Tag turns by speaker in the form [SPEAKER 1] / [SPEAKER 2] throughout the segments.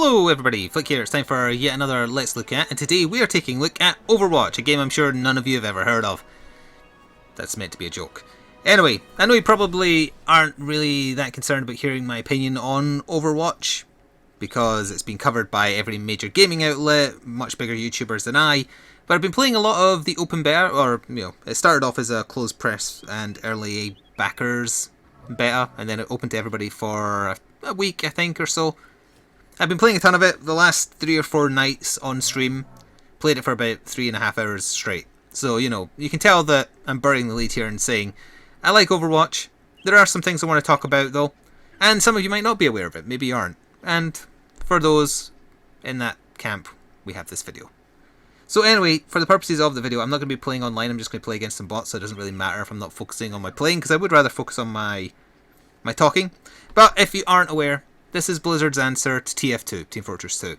[SPEAKER 1] Hello everybody, Flick here. It's time for yet another Let's Look At, and today we are taking a look at Overwatch, a game I'm sure none of you have ever heard of. That's meant to be a joke. Anyway, I know you probably aren't really that concerned about hearing my opinion on Overwatch, because it's been covered by every major gaming outlet, much bigger YouTubers than I, but I've been playing a lot of the open beta, or, it started off as a closed press and early backers beta, and then it opened to everybody for a week, I think, or so. I've been playing a ton of it the last 3 or 4 nights on stream. Played it for about 3.5 hours straight. So, you can tell that I'm burying the lead here and saying, I like Overwatch. There are some things I want to talk about though. And some of you might not be aware of it, maybe you aren't. And for those in that camp, we have this video. So anyway, for the purposes of the video, I'm not going to be playing online, I'm just going to play against some bots, so it doesn't really matter if I'm not focusing on my playing, because I would rather focus on my talking. But if you aren't aware, this is Blizzard's answer to TF2, Team Fortress 2.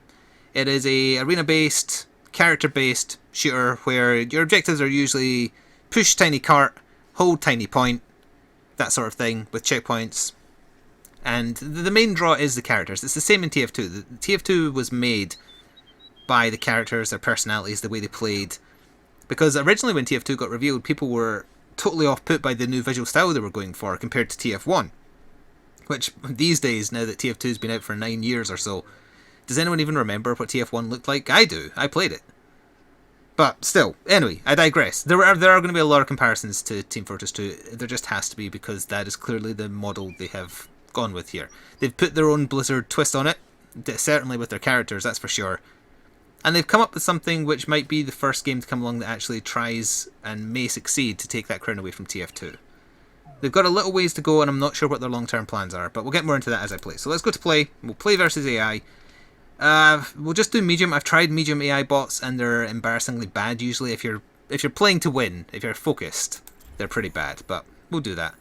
[SPEAKER 1] It is a arena-based, character-based shooter where your objectives are usually push tiny cart, hold tiny point, that sort of thing, with checkpoints. And the main draw is the characters. It's the same in TF2. The TF2 was made by the characters, their personalities, the way they played. Because originally when TF2 got revealed, people were totally off-put by the new visual style they were going for compared to TF1. Which, these days, now that TF2's been out for 9 years or so, does anyone even remember what TF1 looked like? I do. I played it. But still, anyway, I digress. There are going to be a lot of comparisons to Team Fortress 2. There just has to be, because that is clearly the model they have gone with here. They've put their own Blizzard twist on it, certainly with their characters, that's for sure. And they've come up with something which might be the first game to come along that actually tries and may succeed to take that crown away from TF2. They've got a little ways to go, and I'm not sure what their long-term plans are, but we'll get more into that as I play. So let's go to play. We'll play versus AI. We'll just do medium. I've tried medium AI bots, and they're embarrassingly bad usually. If you're playing to win, if you're focused, they're pretty bad, but we'll do that.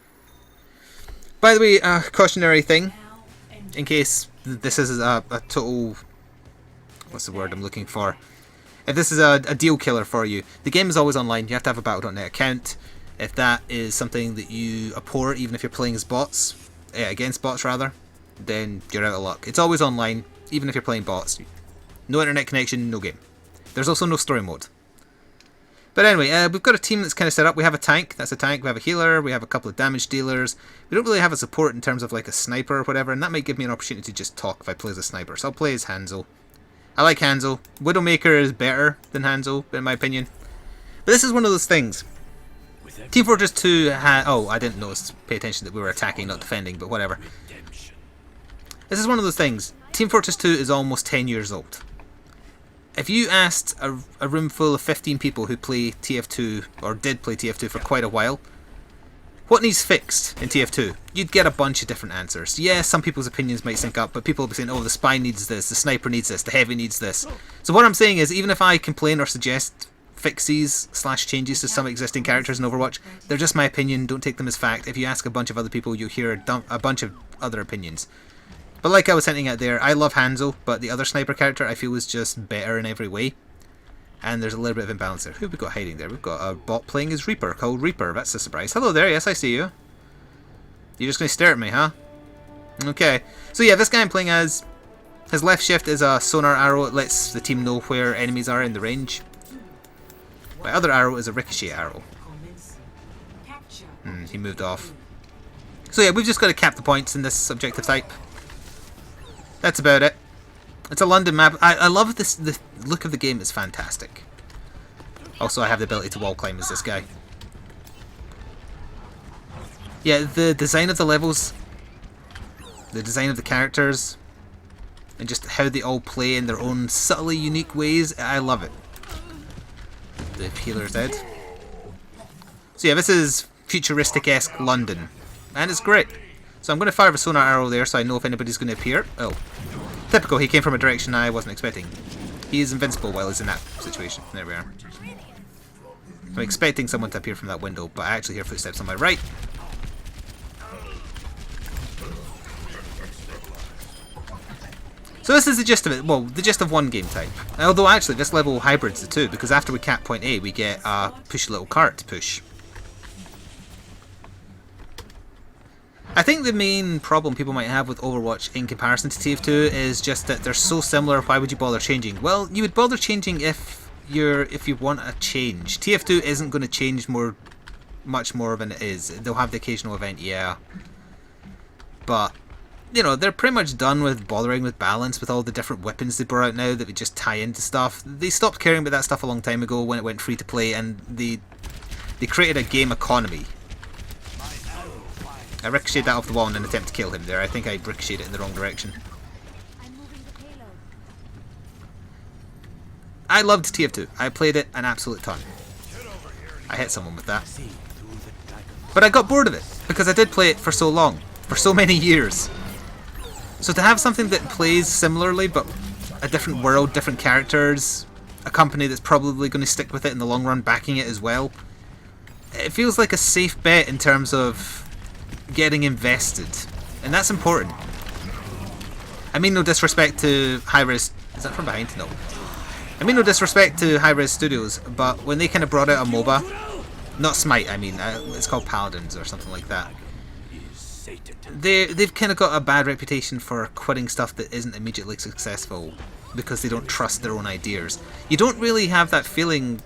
[SPEAKER 1] By the way, cautionary thing, in case this is a total... What's the word I'm looking for? If this is a deal killer for you, the game is always online. You have to have a Battle.net account. If that is something that you abhor, even if you're playing as bots, against bots rather, then you're out of luck. It's always online, even if you're playing bots. No internet connection, no game. There's also no story mode. But anyway, we've got a team that's kind of set up. We have a tank, that's a tank. We have a healer, we have a couple of damage dealers. We don't really have a support in terms of like a sniper or whatever, and that might give me an opportunity to just talk if I play as a sniper. So I'll play as Hanzo. I like Hanzo. Widowmaker is better than Hanzo, in my opinion. But this is one of those things. Team Fortress 2 had... Oh, I didn't notice. Pay attention that we were attacking, not defending, but whatever. This is one of those things. Team Fortress 2 is almost 10 years old. If you asked a room full of 15 people who play TF2, or did play TF2 for quite a while, what needs fixed in TF2? You'd get a bunch of different answers. Yeah, some people's opinions might sync up, but people will be saying, oh, the spy needs this, the sniper needs this, the heavy needs this. So what I'm saying is, even if I complain or suggest fixes / changes to some existing characters in Overwatch, they're just my opinion, don't take them as fact. If you ask a bunch of other people, you'll hear a bunch of other opinions. But like I was hinting at there, I love Hanzo, but the other sniper character I feel is just better in every way. And there's a little bit of imbalance there. Who have we got hiding there? We've got a bot playing as Reaper, called Reaper. That's a surprise. Hello there, yes, I see you. You're just going to stare at me, huh? Okay. So yeah, this guy I'm playing as, his left shift is a sonar arrow. It lets the team know where enemies are in the range. My other arrow is a ricochet arrow. He moved off. So yeah, we've just got to cap the points in this objective type. That's about it. It's a London map. I love this. The look of the game is fantastic. Also, I have the ability to wall climb as this guy. Yeah, the design of the levels, the design of the characters, and just how they all play in their own subtly unique ways, I love it. The healer's dead. So yeah, this is futuristic-esque London, and it's great. So I'm going to fire a sonar arrow there so I know if anybody's going to appear. Oh, typical, he came from a direction I wasn't expecting. He is invincible while he's in that situation. There we are. I'm expecting someone to appear from that window, but I actually hear footsteps on my right. So this is the gist of it. Well, the gist of one game type. Although actually this level hybrids the two, because after we cap point A we get a push little cart to push. I think the main problem people might have with Overwatch in comparison to TF2 is just that they're so similar. Why would you bother changing? Well, you would bother changing if you want a change. TF2 isn't going to change much more than it is. They'll have the occasional event, yeah, but you know, they're pretty much done with bothering with balance with all the different weapons they brought out now that would just tie into stuff. They stopped caring about that stuff a long time ago when it went free to play, and they created a game economy. I ricocheted that off the wall in an attempt to kill him there. I think I ricocheted it in the wrong direction. I loved TF2. I played it an absolute ton. I hit someone with that. But I got bored of it, because I did play it for so long. For so many years. So to have something that plays similarly, but a different world, different characters, a company that's probably going to stick with it in the long run, backing it as well, it feels like a safe bet in terms of getting invested, and that's important. I mean no disrespect to Hi-Res... Is that from behind? No. I mean no disrespect to Hi-Res Studios, but when they kind of brought out a MOBA, not Smite, I mean, it's called Paladins or something like that, they've kind of got a bad reputation for quitting stuff that isn't immediately successful because they don't trust their own ideas. You don't really have that feeling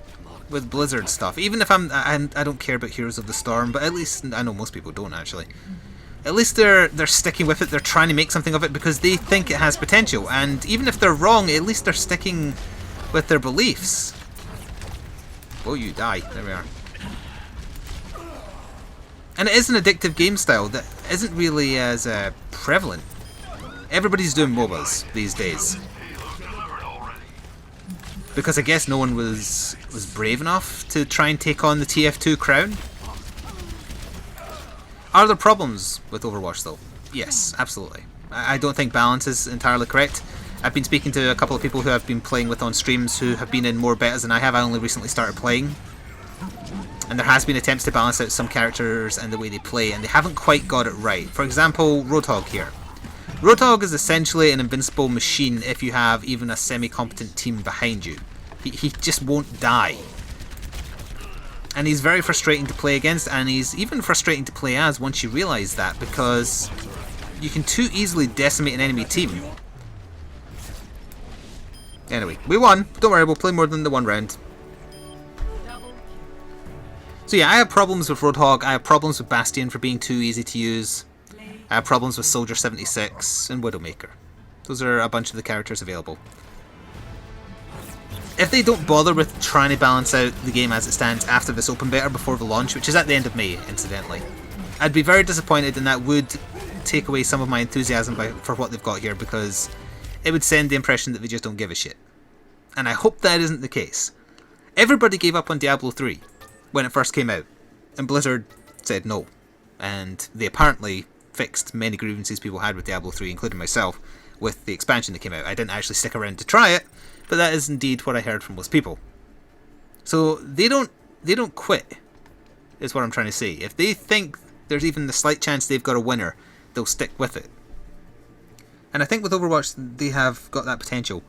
[SPEAKER 1] with Blizzard stuff. Even if I don't care about Heroes of the Storm, but at least I know most people don't actually. At least they're sticking with it. They're trying to make something of it because they think it has potential. And even if they're wrong, at least they're sticking with their beliefs. Oh, you die. There we are. And it is an addictive game style that isn't really as prevalent. Everybody's doing MOBAs these days. Because I guess no one was brave enough to try and take on the TF2 crown. Are there problems with Overwatch though? Yes, absolutely. I don't think balance is entirely correct. I've been speaking to a couple of people who I've been playing with on streams who have been in more betas than I have. I only recently started playing. And there has been attempts to balance out some characters and the way they play, and they haven't quite got it right. For example, Roadhog here. Roadhog is essentially an invincible machine if you have even a semi-competent team behind you. He just won't die. And he's very frustrating to play against, and he's even frustrating to play as once you realise that, because you can too easily decimate an enemy team. Anyway, we won. Don't worry, we'll play more than the one round. So yeah, I have problems with Roadhog, I have problems with Bastion for being too easy to use. I have problems with Soldier 76 and Widowmaker. Those are a bunch of the characters available. If they don't bother with trying to balance out the game as it stands after this open beta before the launch, which is at the end of May, incidentally, I'd be very disappointed, and that would take away some of my enthusiasm for what they've got here, because it would send the impression that they just don't give a shit. And I hope that isn't the case. Everybody gave up on Diablo 3 when it first came out, and Blizzard said no. And they apparently fixed many grievances people had with Diablo 3, including myself, with the expansion that came out. I didn't actually stick around to try it, but that is indeed what I heard from most people. So they don't quit, is what I'm trying to say. If they think there's even the slight chance they've got a winner, they'll stick with it. And I think with Overwatch they have got that potential.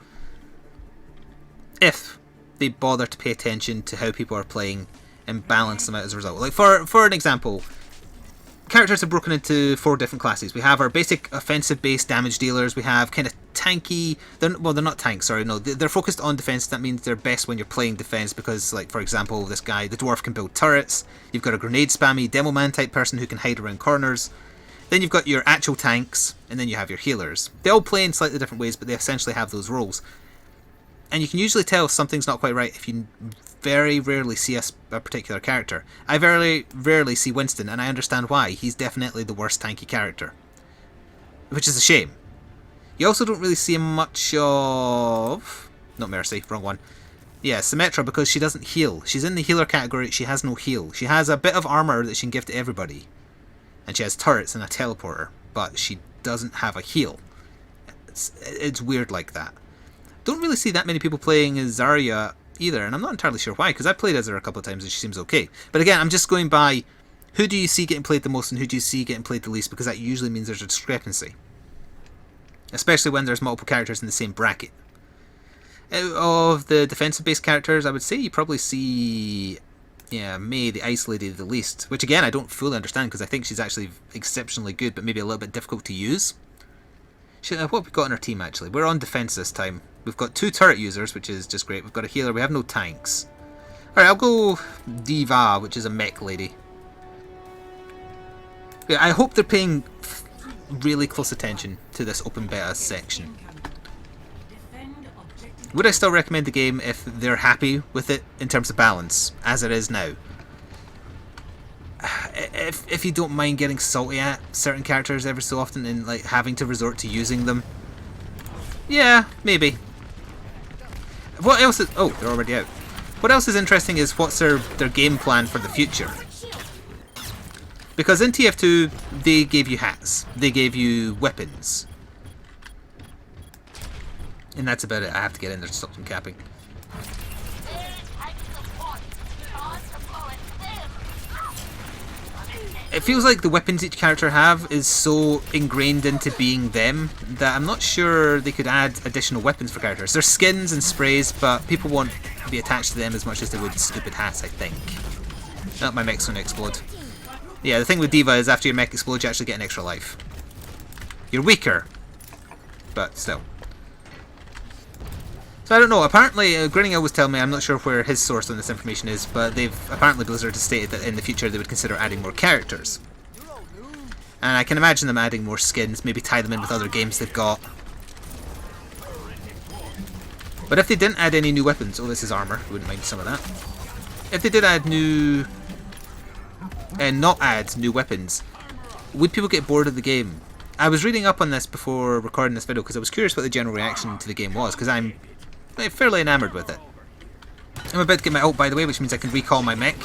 [SPEAKER 1] If they bother to pay attention to how people are playing and balance them out as a result. Like for an example, characters are broken into 4 different classes. We have our basic offensive-based damage dealers. We have kind of tanky... They're not tanks, sorry, no. They're focused on defense. That means they're best when you're playing defense because, like, for example, this guy, the dwarf, can build turrets. You've got a grenade spammy demo man type person who can hide around corners. Then you've got your actual tanks, and then you have your healers. They all play in slightly different ways, but they essentially have those roles. And you can usually tell if something's not quite right if you very rarely see a particular character. I very rarely see Winston, and I understand why. He's definitely the worst tanky character. Which is a shame. You also don't really see much of... Not Mercy, wrong one. Yeah, Symmetra, because she doesn't heal. She's in the healer category, she has no heal. She has a bit of armor that she can give to everybody. And she has turrets and a teleporter, but she doesn't have a heal. It's weird like that. Don't really see that many people playing as Zarya either, and I'm not entirely sure why, because I played as her a couple of times and she seems okay. But again, I'm just going by who do you see getting played the most and who do you see getting played the least, because that usually means there's a discrepancy. Especially when there's multiple characters in the same bracket. Out of the defensive-based characters, I would say you probably see yeah, May, the Ice Lady, the least. Which again, I don't fully understand because I think she's actually exceptionally good, but maybe a little bit difficult to use. What have we got in our team actually? We're on defense this time. We've got 2 turret users, which is just great. We've got a healer. We have no tanks. Alright, I'll go Diva, which is a mech lady. Yeah, I hope they're paying really close attention to this open beta section. Would I still recommend the game if they're happy with it in terms of balance, as it is now? If you don't mind getting salty at certain characters every so often and like having to resort to using them, yeah, maybe. What else is... oh, they're already out. What else is interesting is what's their game plan for the future. Because in TF2, they gave you hats. They gave you weapons. And that's about it. I have to get in there to stop them capping. It feels like the weapons each character have is so ingrained into being them that I'm not sure they could add additional weapons for characters. There's skins and sprays, but people won't be attached to them as much as they would stupid hats, I think. Oh, my mech's gonna explode. Yeah, the thing with Diva is after your mech explodes, you actually get an extra life. You're weaker, but still. So I don't know, apparently Grinning was telling me, I'm not sure where his source on this information is, but apparently Blizzard has stated that in the future they would consider adding more characters. And I can imagine them adding more skins, maybe tie them in with other games they've got. But if they didn't add any new weapons, oh, this is armor, I wouldn't mind some of that. If they did add new... and not add new weapons, would people get bored of the game? I was reading up on this before recording this video because I was curious what the general reaction to the game was, because I'm fairly enamoured with it. I'm about to get my ult, by the way, which means I can recall my mech.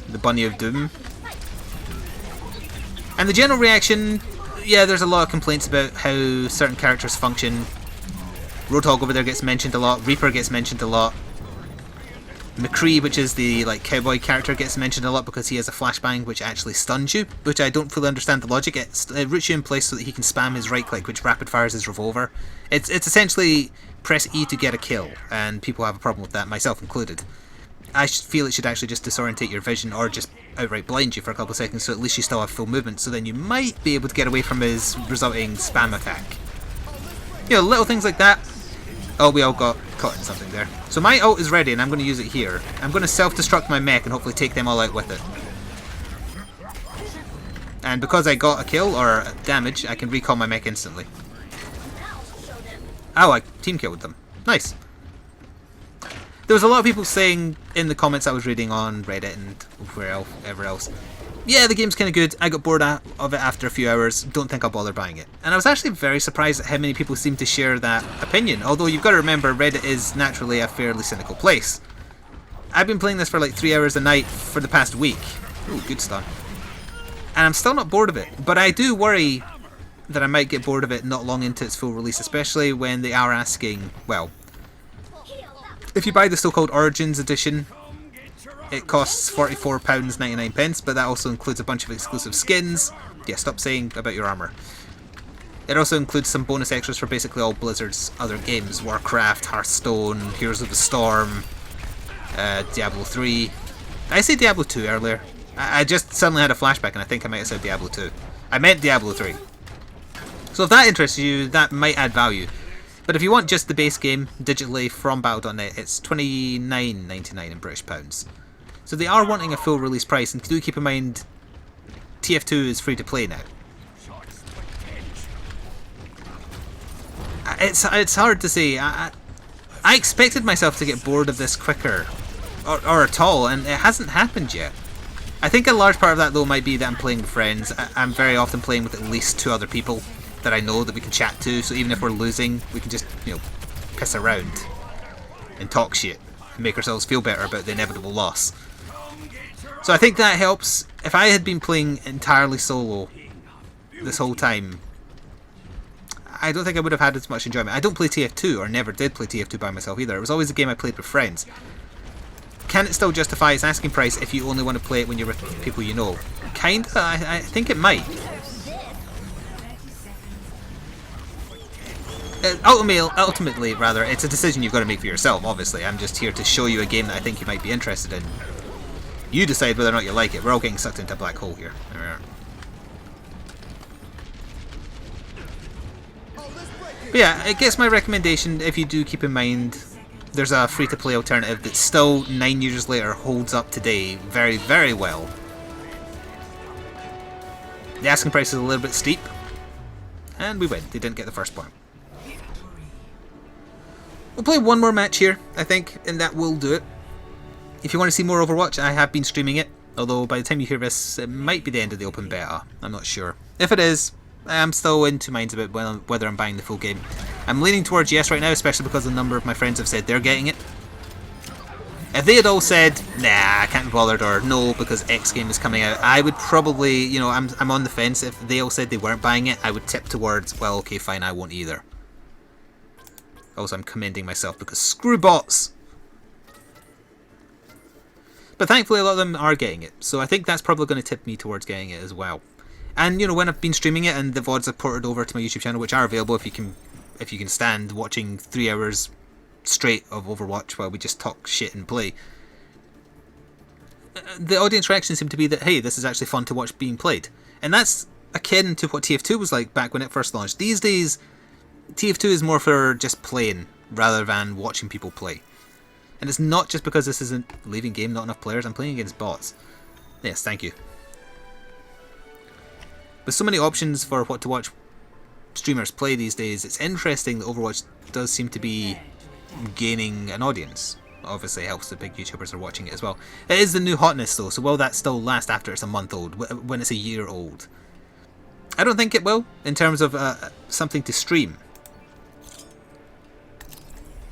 [SPEAKER 1] The Bunny of Doom. And the general reaction, yeah, there's a lot of complaints about how certain characters function. Roadhog over there gets mentioned a lot, Reaper gets mentioned a lot. McCree, which is the like cowboy character, gets mentioned a lot because he has a flashbang which actually stuns you, which I don't fully understand the logic. It roots you in place so that he can spam his right click, which rapid fires his revolver. It's essentially press E to get a kill, and people have a problem with that, myself included. I feel it should actually just disorientate your vision or just outright blind you for a couple of seconds, so at least you still have full movement, so then you might be able to get away from his resulting spam attack. You know, little things like that. Oh, we all got caught in something there. So my ult is ready and I'm going to use it here. I'm going to self-destruct my mech and hopefully take them all out with it. And because I got a kill or damage, I can recall my mech instantly. Oh, I team killed them. Nice. There was a lot of people saying in the comments I was reading on Reddit and wherever else, yeah, the game's kind of good. I got bored of it after a few hours. Don't think I'll bother buying it. And I was actually very surprised at how many people seem to share that opinion. Although you've got to remember, Reddit is naturally a fairly cynical place. I've been playing this for like 3 hours a night for the past week. Ooh, good stun. And I'm still not bored of it. But I do worry that I might get bored of it not long into its full release, especially when they are asking, well, if you buy the so-called Origins edition, it costs £44.99, but that also includes a bunch of exclusive skins. Yeah, stop saying about your armor. It also includes some bonus extras for basically all Blizzard's other games. Warcraft, Hearthstone, Heroes of the Storm, Diablo 3. I said Diablo 2 earlier. I just suddenly had a flashback and I think I might have said Diablo 2. I meant Diablo 3. So if that interests you, that might add value. But if you want just the base game digitally from Battle.net, it's £29.99 in British pounds. So they are wanting a full release price, and do keep in mind TF2 is free to play now. It's hard to say. I expected myself to get bored of this quicker, or at all, and it hasn't happened yet. I think a large part of that though might be that I'm playing with friends. I'm very often playing with at least 2 other people that I know that we can chat to, so even if we're losing, we can just, you know, piss around and talk shit and make ourselves feel better about the inevitable loss. So I think that helps. If I had been playing entirely solo this whole time, I don't think I would have had as much enjoyment. I don't play TF2, or never did play TF2 by myself either. It was always a game I played with friends. Can it still justify its asking price if you only want to play it when you're with people you know? Kinda, I think it might. Ultimately, rather, it's a decision you've got to make for yourself, obviously. I'm just here to show you a game that I think you might be interested in. You decide whether or not you like it. We're all getting sucked into a black hole here. There we are. But yeah, I guess my recommendation, if you do keep in mind, there's a free-to-play alternative that still, 9 years later, holds up today very, very well. The asking price is a little bit steep, and we win. They didn't get the first point. We'll play one more match here, I think, and that will do it. If you want to see more Overwatch, I have been streaming it, although by the time you hear this, it might be the end of the open beta. I'm not sure. If it is, I'm still in two minds about whether I'm buying the full game. I'm leaning towards yes right now, especially because a number of my friends have said they're getting it. If they had all said, nah, I can't be bothered, or no, because X game is coming out, I would probably, you know, I'm on the fence. If they all said they weren't buying it, I would tip towards, well, okay, fine, I won't either. Also, I'm commending myself because screw bots! But thankfully a lot of them are getting it, so I think that's probably going to tip me towards getting it as well. And you know, when I've been streaming it and the VODs are ported over to my YouTube channel, which are available if you can stand watching 3 hours straight of Overwatch while we just talk shit and play, the audience reactions seem to be that, hey, this is actually fun to watch being played. And that's akin to what TF2 was like back when it first launched. These days, TF2 is more for just playing rather than watching people play. And it's not just because this isn't leaving game, not enough players. I'm playing against bots. Yes, thank you. With so many options for what to watch streamers play these days, it's interesting that Overwatch does seem to be gaining an audience. Obviously it helps that big YouTubers are watching it as well. It is the new hotness though, so will that still last after it's a month old, when it's a year old? I don't think it will, in terms of something to stream.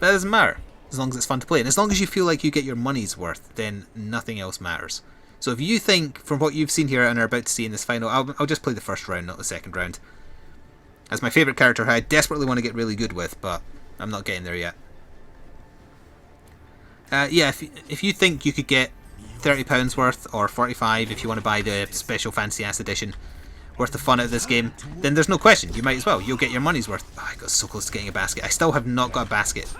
[SPEAKER 1] But it doesn't matter, as long as it's fun to play. And as long as you feel like you get your money's worth, then nothing else matters. So if you think, from what you've seen here and are about to see in this final, I'll just play the first round, not the second round. As my favourite character who I desperately want to get really good with, but I'm not getting there yet. Yeah, if you think you could get £30 worth, or 45 if you want to buy the special fancy ass edition, worth of fun out of this game, then there's no question, you might as well. You'll get your money's worth. Oh, I got so close to getting a basket. I still have not got a basket.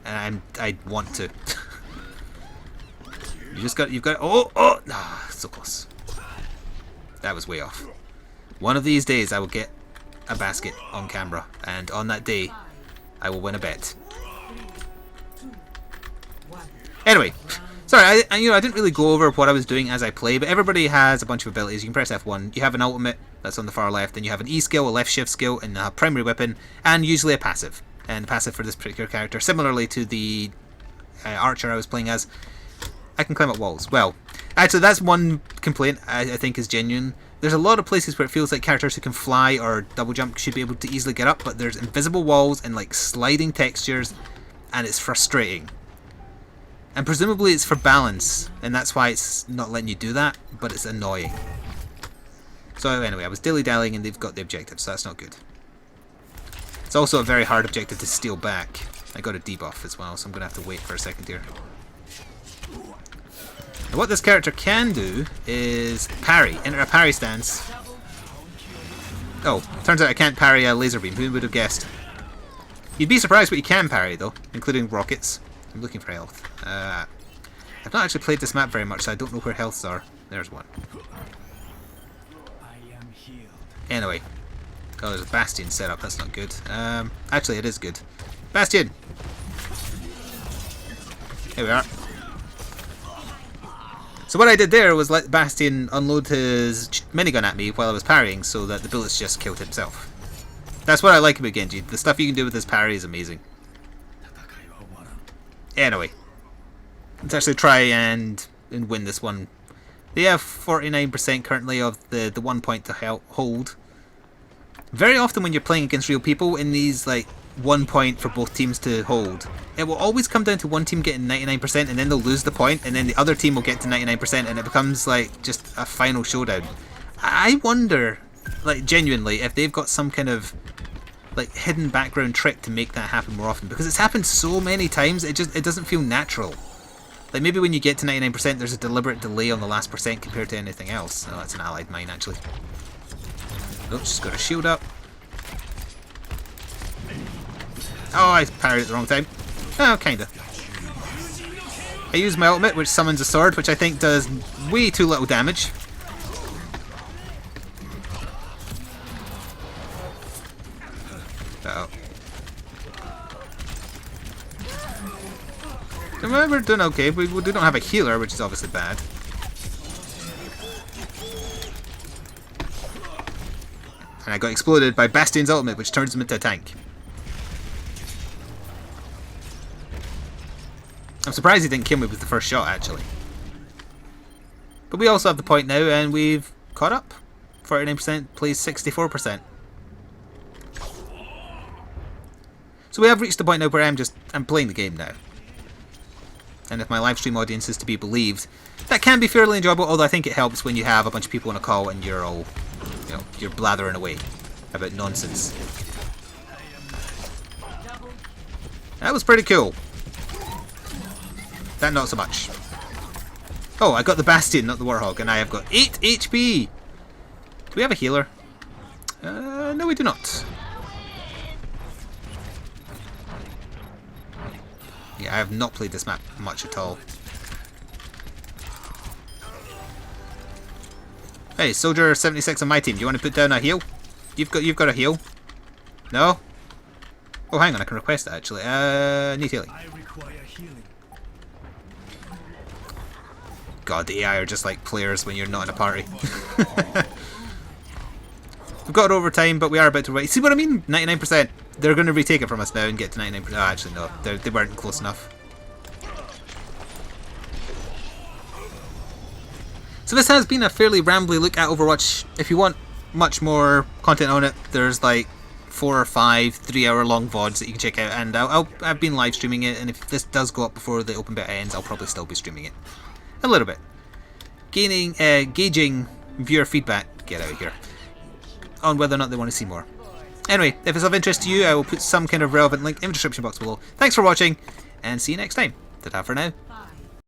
[SPEAKER 1] And I want to. You've got, oh, so close. That was way off. One of these days I will get a basket on camera, and on that day I will win a bet. Anyway, sorry, I didn't really go over what I was doing as I play, but everybody has a bunch of abilities. You can press F1, you have an ultimate, that's on the far left, then you have an E skill, a left shift skill, and a primary weapon, and usually a passive. And the passive for this particular character, similarly to the archer I was playing as, I can climb up walls. Well, actually that's one complaint I think is genuine. There's a lot of places where it feels like characters who can fly or double jump should be able to easily get up, but there's invisible walls and like sliding textures, and it's frustrating. And presumably it's for balance, and that's why it's not letting you do that, but it's annoying. So anyway, I was dilly-dallying and they've got the objective, so that's not good. It's also a very hard objective to steal back. I got a debuff as well, so I'm going to have to wait for a second here. Now what this character can do is parry, enter a parry stance. Oh, turns out I can't parry a laser beam, who would have guessed? You'd be surprised what you can parry though, including rockets. I'm looking for health. I've not actually played this map very much, so I don't know where healths are. There's one. Anyway. Oh, there's a Bastion set up, that's not good. Actually it is good. Bastion! Here we are. So what I did there was let Bastion unload his minigun at me while I was parrying, so that the bullets just killed himself. That's what I like about Genji. The stuff you can do with his parry is amazing. Anyway, let's actually try and win this one. They have 49% currently of the 1 point to hold. Very often when you're playing against real people in these like 1 point for both teams to hold, it will always come down to one team getting 99% and then they'll lose the point, and then the other team will get to 99% and it becomes like just a final showdown. I wonder, like genuinely, if they've got some kind of like hidden background trick to make that happen more often, because it's happened so many times it doesn't feel natural. Like maybe when you get to 99% there's a deliberate delay on the last percent compared to anything else. Oh, that's an allied mine actually. Oops, just got a shield up. Oh, I parried at the wrong time. Oh, kinda. I use my ultimate, which summons a sword, which I think does way too little damage. Uh-oh. We're doing okay. We don't have a healer, which is obviously bad. And I got exploded by Bastion's ultimate, which turns him into a tank. I'm surprised he didn't kill me with the first shot, actually. But we also have the point now, and we've caught up. 49% plays 64%. So we have reached the point now where I'm playing the game now. And if my live stream audience is to be believed, that can be fairly enjoyable, although I think it helps when you have a bunch of people on a call and you're all, you know, you're blathering away about nonsense. That was pretty cool. That not so much. Oh, I got the Bastion, not the Warthog, and I have got 8 HP! Do we have a healer? No we do not. Yeah, I have not played this map much at all. Hey, Soldier 76 on my team, do you want to put down a heal? You've got a heal? No? Oh, hang on, I can request it actually. Need healing.
[SPEAKER 2] I require healing.
[SPEAKER 1] God, the AI are just like players when you're not in a party. We've got overtime, but we are about to wait. See what I mean? 99%. They're going to retake it from us now and get to 99%. Oh, actually, no. They weren't close enough. So this has been a fairly rambly look at Overwatch. If you want much more content on it, there's like 4 or 5 3-hour-long VODs that you can check out. And I've been live streaming it, and if this does go up before the open beta ends, I'll probably still be streaming it. A little bit. Gauging viewer feedback, get out of here, on whether or not they want to see more. Anyway, if it's of interest to you, I will put some kind of relevant link in the description box below. Thanks for watching, and see you next time. Ta-ta for now.